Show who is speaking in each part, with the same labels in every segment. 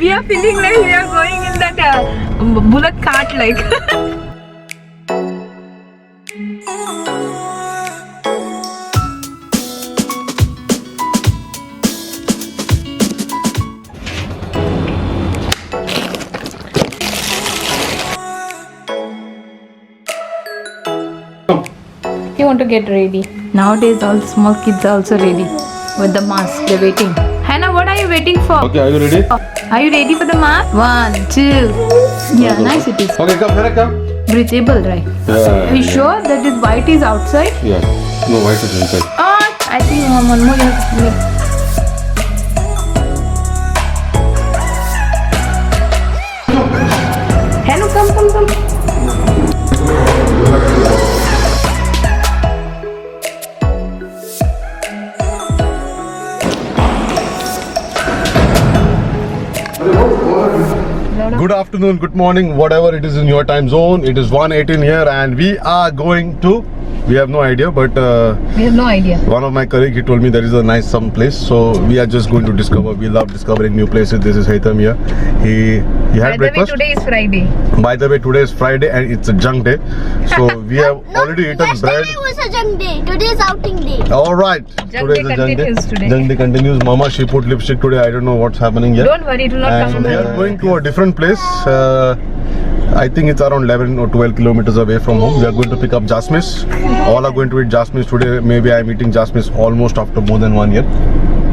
Speaker 1: We are feeling like we are going in that bullet cart like. You want to get ready. Nowadays all small kids are also ready with the mask. They're waiting. Hannah, what are you waiting for?
Speaker 2: Okay, are you ready?
Speaker 1: Are you ready for the mask? 1, 2. Yeah, nice it is.
Speaker 2: Okay, come, Hannah, come.
Speaker 1: Breathable, right?
Speaker 2: Yeah.
Speaker 1: Are you sure that this white is outside?
Speaker 2: Yeah. No, white is inside.
Speaker 1: Oh, I think one more you have to make. Hannah, come.
Speaker 2: Good afternoon, good morning, whatever it is in your time zone. It is 1:18 here and we are going to, we have no idea, but
Speaker 1: We have no idea.
Speaker 2: one of my colleague, he told me there is a nice some place. So we are just going to discover. We love discovering new places. This is Haitham here. He had breakfast.
Speaker 1: Today is Friday.
Speaker 2: By the way, today is Friday and it's a junk day. So we have already eaten bread.
Speaker 3: Yesterday was a junk day. Today is outing day.
Speaker 2: Alright.
Speaker 1: Junk day continues today.
Speaker 2: Junk day continues. Mama, she put lipstick today. I don't know what's happening here.
Speaker 1: Don't worry, it will not
Speaker 2: And
Speaker 1: come.
Speaker 2: we are going to a different place. I think it's around 11 or 12 kilometers away from home. We are going to pick up Jasmine. All are going to eat Jasmine today. Maybe I'm eating Jasmine almost after more than 1 year.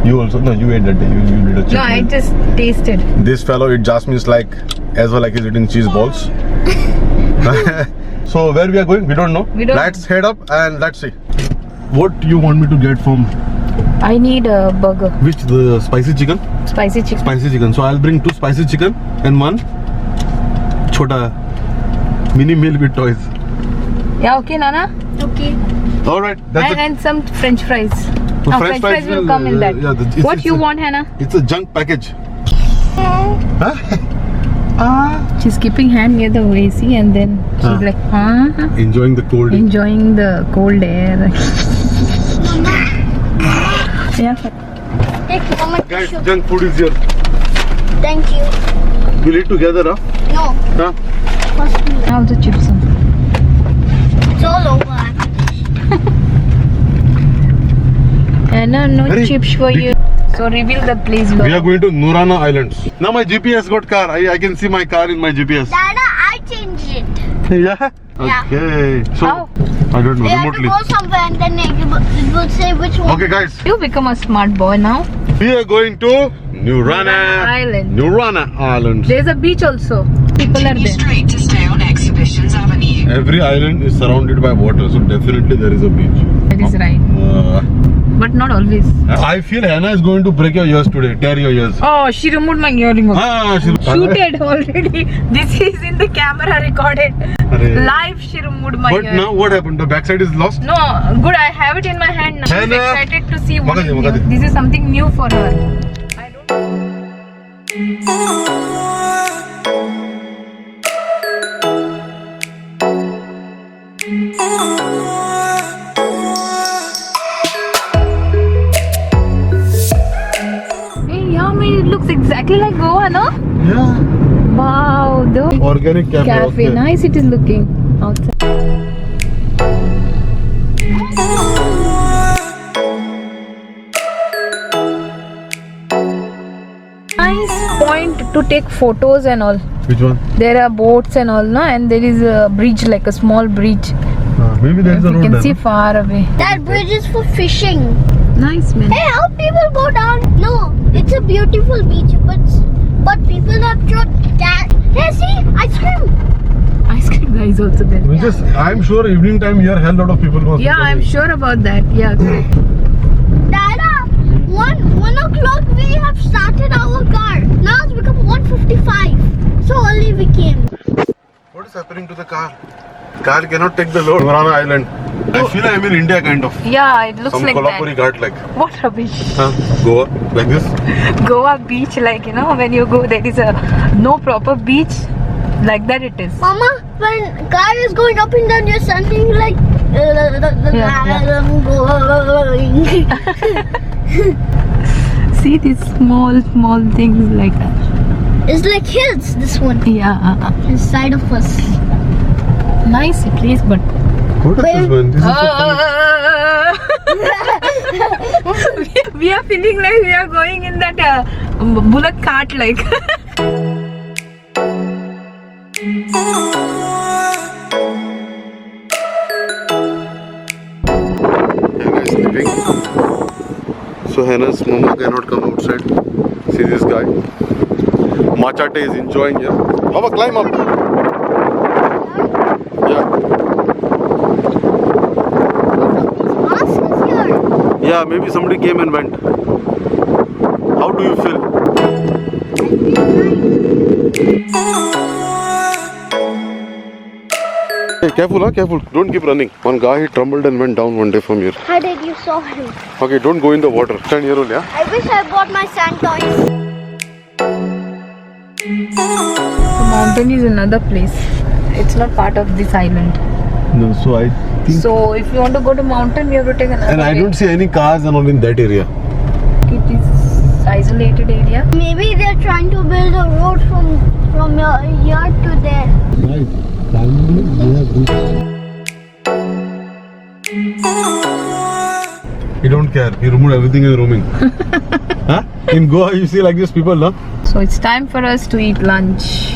Speaker 2: You also? No, you ate that day. You did a chicken.
Speaker 1: No, I just tasted.
Speaker 2: This fellow eats Jasmine like as well like he's eating cheese balls. So where we are going? We don't know.
Speaker 1: We don't
Speaker 2: Let's head up and let's see. What do you want me to get from
Speaker 1: I need a burger.
Speaker 2: which? The spicy chicken?
Speaker 1: Spicy chicken.
Speaker 2: Spicy chicken. So I'll bring 2 spicy chicken and 1 chota mini meal with toys.
Speaker 1: Yeah, okay, Nana?
Speaker 3: Okay.
Speaker 2: Alright, that's it.
Speaker 1: And some French fries.
Speaker 2: So
Speaker 1: No, French fries will come in that. What you want, Hannah?
Speaker 2: It's a junk package.
Speaker 1: She's keeping hand near the AC and then she's like,
Speaker 2: Enjoying the cold.
Speaker 1: enjoying the cold air. Yeah.
Speaker 3: Take Mama
Speaker 2: Guys,
Speaker 3: tissue.
Speaker 2: junk food is here.
Speaker 3: Thank you.
Speaker 2: We'll eat together, huh?
Speaker 3: No.
Speaker 2: Huh?
Speaker 3: First me.
Speaker 1: Now the chips.
Speaker 3: It's all over.
Speaker 1: Hannah, no
Speaker 2: Hurry.
Speaker 1: chips for you. So reveal the place.
Speaker 2: We are going to Nurana Islands. Now my GPS got car. I can see my car in my GPS.
Speaker 3: Dada, I changed it.
Speaker 2: Yeah?
Speaker 3: Yeah.
Speaker 2: Okay. So,
Speaker 1: How?
Speaker 2: I don't know.
Speaker 3: We have to
Speaker 2: Remotely.
Speaker 3: go somewhere and then it will say which one.
Speaker 2: Okay guys,
Speaker 1: You become a smart boy now.
Speaker 2: we are going to Nurana
Speaker 1: Island.
Speaker 2: Nurana Islands.
Speaker 1: There's a beach also. People are
Speaker 4: Continue
Speaker 1: there.
Speaker 4: straight to stay on Exhibitions Avenue.
Speaker 2: Every island is surrounded by water, so definitely there is a beach.
Speaker 1: That is right. But not always.
Speaker 2: I feel Hannah is going to break your ears today, tear your ears.
Speaker 1: Oh, she removed my earring.
Speaker 2: She
Speaker 1: Shooted already. This is in the camera recorded.
Speaker 2: Arre.
Speaker 1: Live, she removed my
Speaker 2: But
Speaker 1: earring.
Speaker 2: now what happened? The backside is lost.
Speaker 1: No, good. I have it in my hand now. I'm
Speaker 2: Hannah.
Speaker 1: excited to see what is
Speaker 2: Magadi,
Speaker 1: new.
Speaker 2: Magadi.
Speaker 1: This is something new for her. I don't. Hey, yeah, I mean, it looks exactly like Goa, no?
Speaker 2: Yeah.
Speaker 1: Wow, the
Speaker 2: Organic cafe.
Speaker 1: cafe.
Speaker 2: okay.
Speaker 1: Nice it is looking outside. Nice point to take photos and all.
Speaker 2: Which one?
Speaker 1: There are boats and all, no? And there is a bridge, like a small bridge.
Speaker 2: Maybe there is a
Speaker 1: You
Speaker 2: road
Speaker 1: can
Speaker 2: there.
Speaker 1: see far away.
Speaker 3: That bridge is for fishing.
Speaker 1: Nice, man.
Speaker 3: Hey, how people go down? No, it's a beautiful beach, but people have thrown that. Hey, see, ice cream.
Speaker 1: Ice cream guy is also there.
Speaker 2: Which is, I'm sure evening time here hell lot of people must
Speaker 1: Yeah,
Speaker 2: be
Speaker 1: I'm
Speaker 2: coming.
Speaker 1: sure about that. Yeah, correct.
Speaker 3: Dada, 1 o'clock we have started our car. Now it's become 1:55. So early we came.
Speaker 2: What is happening to the car? Car cannot take the load. Nurana Island. I feel I'm in India kind of.
Speaker 1: Yeah, it looks
Speaker 2: Some
Speaker 1: like
Speaker 2: Kolhapuri
Speaker 1: that.
Speaker 2: ghat like.
Speaker 1: What rubbish.
Speaker 2: Goa, like this.
Speaker 1: Goa beach, like, you know, when you go, there is a no proper beach. Like that it is.
Speaker 3: Mama, when car is going up and down, you're standing like.
Speaker 1: Yeah.
Speaker 3: I'm going.
Speaker 1: See these small things like that.
Speaker 3: It's like hills, this one.
Speaker 1: Yeah.
Speaker 3: Inside of us.
Speaker 1: Nice place, but
Speaker 2: What is this one? This is
Speaker 1: we are feeling like we are going in that bullock cart, like.
Speaker 2: Hannah is sleeping. So Hannah's mama cannot come outside. See this guy. Machate is enjoying here. Mama, climb up. Yeah.
Speaker 3: Mask is here.
Speaker 2: Yeah, maybe somebody came and went. How do you feel? Hey, careful, huh? Careful. Don't keep running. One guy, he tumbled and went down one day from here.
Speaker 3: How did you saw him?
Speaker 2: Okay, don't go in the water. Stand here only, yeah?
Speaker 3: I wish I bought my sand toys.
Speaker 1: The mountain is another place. It's not part of this island.
Speaker 2: No, so I think...
Speaker 1: So if you want to go to mountain, we have to take another.
Speaker 2: And I
Speaker 1: way.
Speaker 2: don't see any cars and all in that area.
Speaker 1: It is isolated area.
Speaker 3: Maybe they're trying to build a road from here to there.
Speaker 2: Right. He don't care. He removed everything and roaming. Huh? In Goa, you see like this people, no?
Speaker 1: So it's time for us to eat lunch.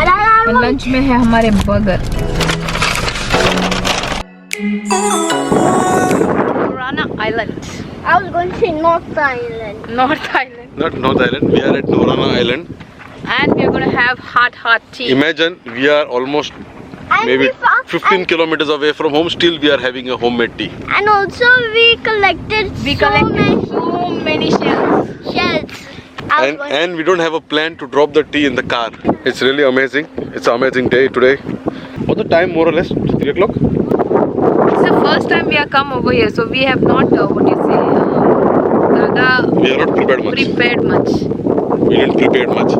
Speaker 3: And I
Speaker 1: And lunch में है हमारे burger. Norana Island.
Speaker 3: I was going to say North Island.
Speaker 1: North Island.
Speaker 2: Not North Island. We are at Norana Island.
Speaker 1: And we are going to have hot tea.
Speaker 2: Imagine we are almost
Speaker 3: And
Speaker 2: maybe
Speaker 3: we found,
Speaker 2: 15 kilometers away from home. Still, we are having a homemade tea.
Speaker 3: and also we collected
Speaker 1: We
Speaker 3: so
Speaker 1: collected so many shells.
Speaker 3: many shells. I was going
Speaker 2: And we don't have a plan to drop the tea in the car. It's really amazing. It's an amazing day today. What's the time more or less? 3 o'clock?
Speaker 1: It's the first time we have come over here, so we have not,
Speaker 2: We are not prepared much.
Speaker 1: prepared much.
Speaker 2: We didn't prepare much.
Speaker 1: So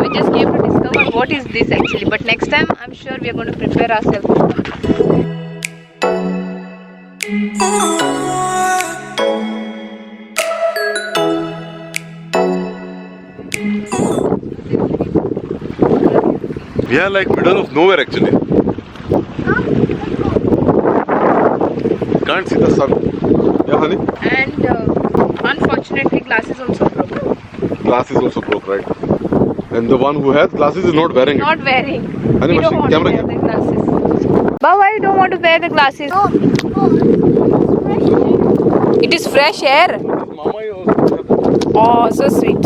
Speaker 1: we just came to discover what is this actually. But next time, I'm sure we are going to prepare ourselves.
Speaker 2: We are like middle of nowhere actually. Can't see the sun. Yeah, honey?
Speaker 1: And unfortunately, glass is also broken.
Speaker 2: Glass is also broke, right? And the one who has glasses is not wearing it.
Speaker 1: Not wearing.
Speaker 2: Honey,
Speaker 1: We don't
Speaker 2: Mashik,
Speaker 1: want to
Speaker 2: camera
Speaker 1: wear
Speaker 2: here.
Speaker 1: the glasses. Baba, you don't want to wear the glasses.
Speaker 3: to
Speaker 1: It is fresh air.
Speaker 2: Mama is also
Speaker 1: Oh, so sweet.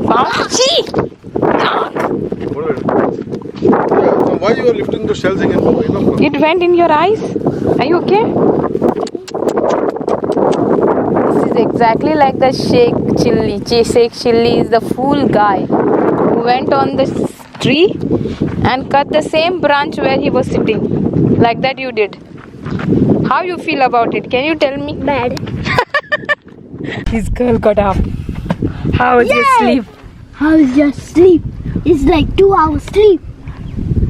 Speaker 1: Found? See?
Speaker 2: so why you are lifting the shells again? Enough.
Speaker 1: It went in your eyes. Are you okay? This is exactly like the Sheikh Chilli. Sheikh Chilli is the fool guy who went on the tree and cut the same branch where he was sitting. Like that you did. How you feel about it? Can you tell me?
Speaker 3: bed.
Speaker 1: His girl got up. How was your
Speaker 3: Yay!
Speaker 1: sleep?
Speaker 3: How is your sleep? It's like 2 hours sleep.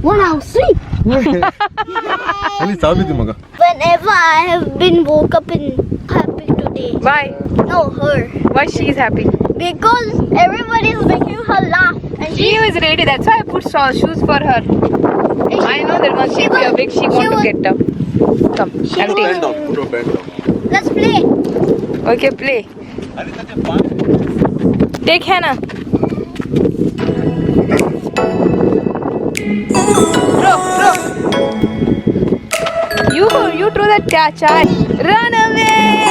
Speaker 3: 1 hour sleep.
Speaker 2: Honey, Saviti Maga.
Speaker 3: Whenever I have been woke up in happy today.
Speaker 1: Why?
Speaker 3: No, her.
Speaker 1: Why she is happy?
Speaker 3: Because everybody is making her laugh. And
Speaker 1: She was ready. That's why I put shoes for her. I know that once she be awake, she want to get up. Come, I'll
Speaker 2: Bend
Speaker 1: take.
Speaker 2: down. Put your bend down.
Speaker 3: let's play.
Speaker 1: Okay, play. Take Hannah. Throw. You throw that charge. Run away.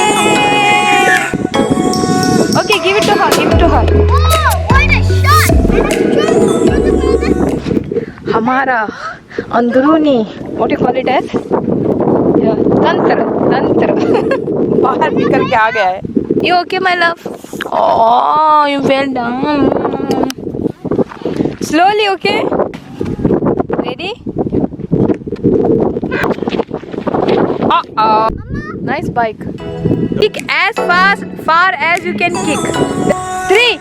Speaker 1: Okay, give it to her.
Speaker 3: Oh, what a shot!
Speaker 1: हमारा अंदरूनी what do you call it as तंत्र बाहर निकल के आ गया है. You okay, my love? Oh, you fell down. Slowly, okay? Ready? Uh-oh. Nice bike. Kick as far as you can kick. 3.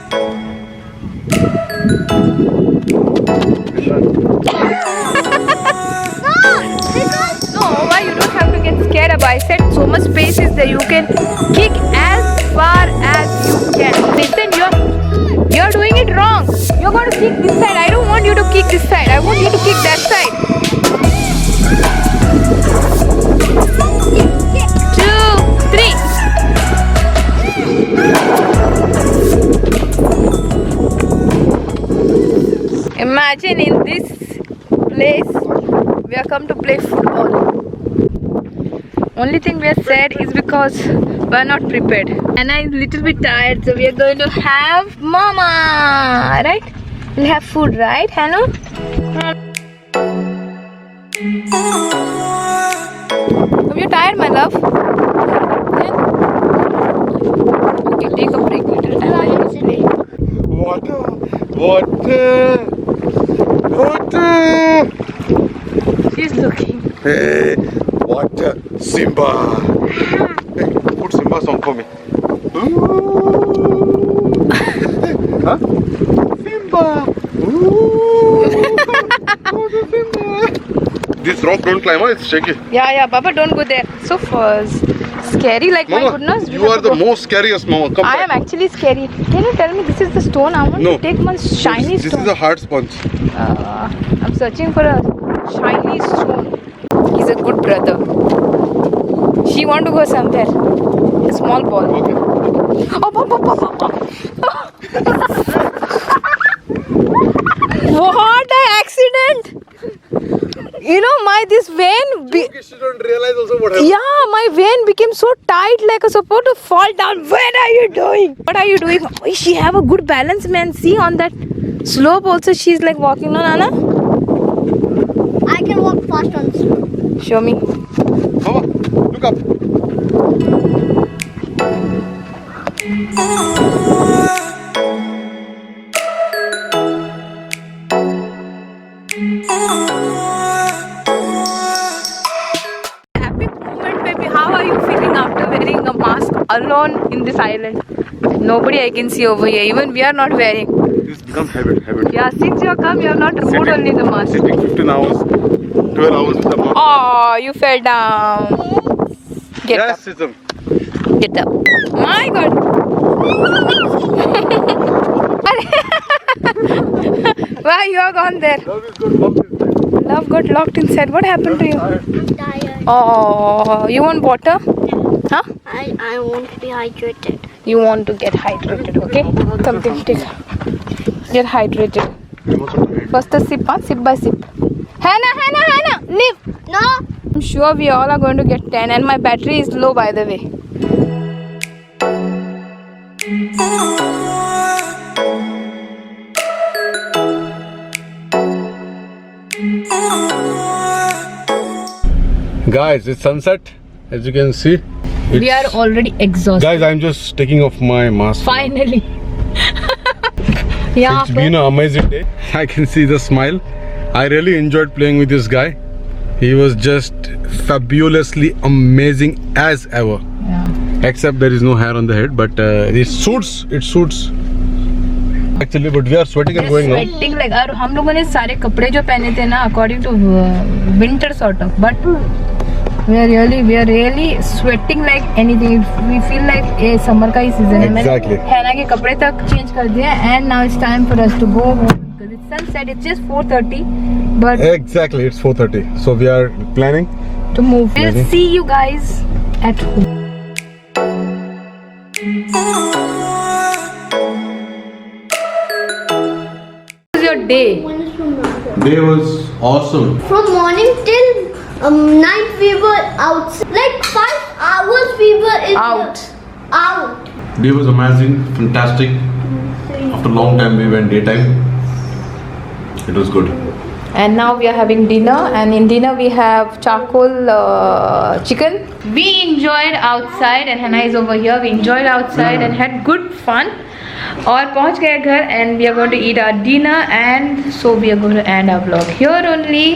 Speaker 1: No, why you don't have to get scared about? I said so much space is there. You can kick as far as you can. Listen, kick this side. I don't want you to kick this side. I want you to kick that side. 2, 3. Imagine in this place we are come to play football. Only thing we are sad is because we are not prepared. Anna is little bit tired, so we are going to have mama, right? We'll have food, right, Hannah? So you're tired, my love? Yeah? Okay, take a break little time. I'll just play.
Speaker 2: Water.
Speaker 1: She's looking.
Speaker 2: Hey, water. Simba. Hey, put Simba song for me. Huh? Simba. Simba. This rock don't climb, huh? It's shaky.
Speaker 1: Yeah, Baba, don't go there. So scary, like my
Speaker 2: Mama,
Speaker 1: goodness.
Speaker 2: you are the most scariest, Mama. Come
Speaker 1: I
Speaker 2: back.
Speaker 1: am actually scary. Can you tell me this is the stone? I want
Speaker 2: No.
Speaker 1: to take one shiny
Speaker 2: This
Speaker 1: stone.
Speaker 2: is a hard sponge.
Speaker 1: I'm searching for a shiny stone. He's a good brother. She want to go somewhere. A small ball.
Speaker 2: Okay.
Speaker 1: Oh, what an accident! You know, this vein.
Speaker 2: She don't realize also what happened.
Speaker 1: Yeah, my vein became so tight, like I was supposed to fall down. What are you doing? What are you doing? Oh, she have a good balance, man. See, on that slope also, she's like walking on, Anna.
Speaker 3: I can walk fast on slope.
Speaker 1: Show me.
Speaker 2: Mama, look up.
Speaker 1: Epic moment, baby. How are you feeling after wearing a mask alone in this island? Nobody I can see over here. Even we are not wearing.
Speaker 2: This becomes habit.
Speaker 1: Yeah, since you come, you have not removed only the mask.
Speaker 2: Sitting 15 hours, 12 hours with the mask.
Speaker 1: Oh, you fell down. Get
Speaker 2: Yes,
Speaker 1: up.
Speaker 2: Sisam.
Speaker 1: Get up. My God. Why you are gone there?
Speaker 2: Love is good, love is good.
Speaker 1: Love got locked inside. What happened to you?
Speaker 3: I'm tired.
Speaker 1: Oh, you want water? Huh?
Speaker 3: I want to be hydrated.
Speaker 1: You want to get hydrated, okay? Something take. Get hydrated. First a sip, huh? Sip by sip. Hannah, leave.
Speaker 3: No.
Speaker 1: I'm sure we all are going to get 10 and my battery is low, by the way.
Speaker 2: Guys, it's sunset. As you can see.
Speaker 1: We are already exhausted.
Speaker 2: Guys, I'm just taking off my mask.
Speaker 1: Finally. Yeah.
Speaker 2: It's been an amazing day. I can see the smile. I really enjoyed playing with this guy. He was just fabulously amazing as ever.
Speaker 1: Yeah.
Speaker 2: Except there is no hair on the head, but it suits. It suits. Actually, but we are sweating and going now.
Speaker 1: Sweating like और हम लोगों ने सारे कपड़े जो पहने थे ना according to winter sort of, but we are really sweating like anything. We feel like a summer का ही season है.
Speaker 2: Exactly.
Speaker 1: मैंने हैना के कपड़े तक change कर दिए and now it's time for us to go home because it's sunset. It's just 4:30, but
Speaker 2: Exactly, it's 4:30. So we are planning.
Speaker 1: to move. We'll
Speaker 2: Ready?
Speaker 1: see you guys at home. How was your day?
Speaker 2: Day was awesome.
Speaker 3: From morning till night we were out. Like 5 hours we were in
Speaker 1: Out.
Speaker 3: out.
Speaker 2: Day was amazing, fantastic. After a long time, we went daytime. It was good.
Speaker 1: And now we are having dinner, and in dinner we have charcoal chicken. We enjoyed outside, and Hannah is over here. We enjoyed outside and had good fun. और पहुंच गए घर, and we are going to eat our dinner, and so we are going to end our vlog here only.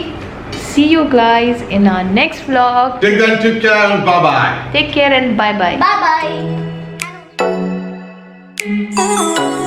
Speaker 1: See you guys in our next vlog.
Speaker 2: Take care and bye bye.
Speaker 1: Take care and bye bye.
Speaker 3: Bye bye.